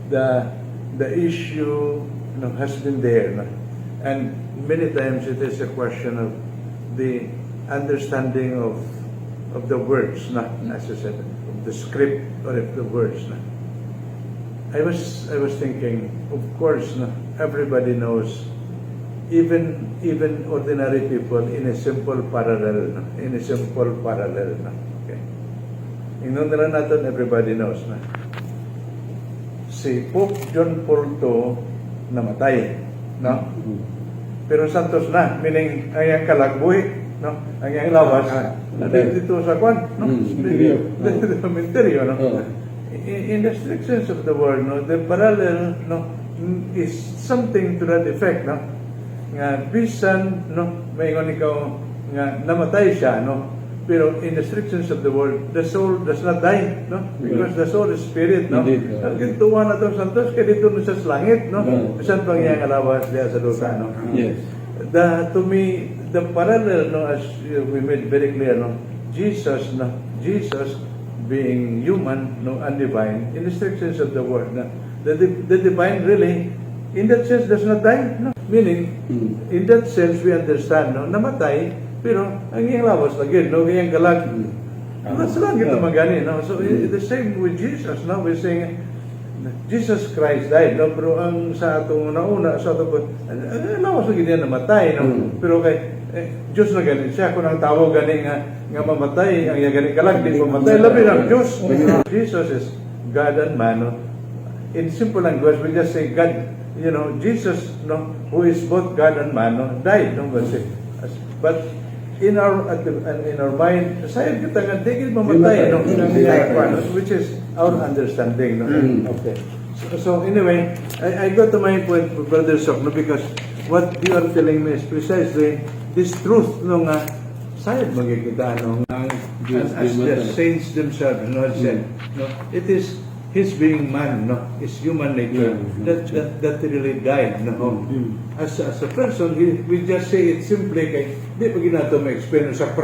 the issue, has been there, and many times it is a question of the understanding of the words, as I said, of the script or of the words. I was thinking, of course, everybody knows, even ordinary people in a simple parallel, okay. Ingnon na natin, everybody knows na si Pope John Paul II namatay, no? Pero santos na, meaning ang iyang kalagbuhi, no? Ang iyang lawas, dito sa kwan, no? Dito sa cemetery, no? In the strict sense of the word, no, the parallel, no, is something to that effect, no? Nga bisan, no, maingon ikaw nga namatay siya, no? Pero in the strict sense of the word, the soul does not die, no? Because the soul is spirit, no? Ang gintuwa na itong santos, kaya dito sa langit, no? Saan pang iyang alawas diya sa lupa, no? Yes. To me, the parallel, no, as we made very clear, no? Jesus being human, no, and divine, in the strict sense of the word, no? The divine really, in that sense, does not die, no? Meaning, in that sense, we understand, no? Namatay, pero ang iyang lawas lagi, no? Iyang galag. Nasa langit naman gani, no? So, the same with Jesus, no? We're saying, Jesus Christ died, no? Pero ang sa atong una-una, sa atong ang lawas lagi niya namatay, no? Pero kay Diyos na gani siya, kung ang tawag gani nga mamatay, ang iyang gani kalag, di mamatay, labi ng Diyos. Jesus is God and man, no? In simple language, we just say God, Jesus, no, who is both God and man, no, died, no? But in our mind, sayang kita nga, di mamatay, no? Which is our understanding, no? Okay. So anyway, I got to my point, Brother Sok, no, because what you are telling me is precisely this truth, no, nga, sayang magkikita, no, as the saints themselves, no, said, no, it is his being man, no, his human nature, that really died, no. As a person, we just say it simply, kay di pa ginato ma-explain sa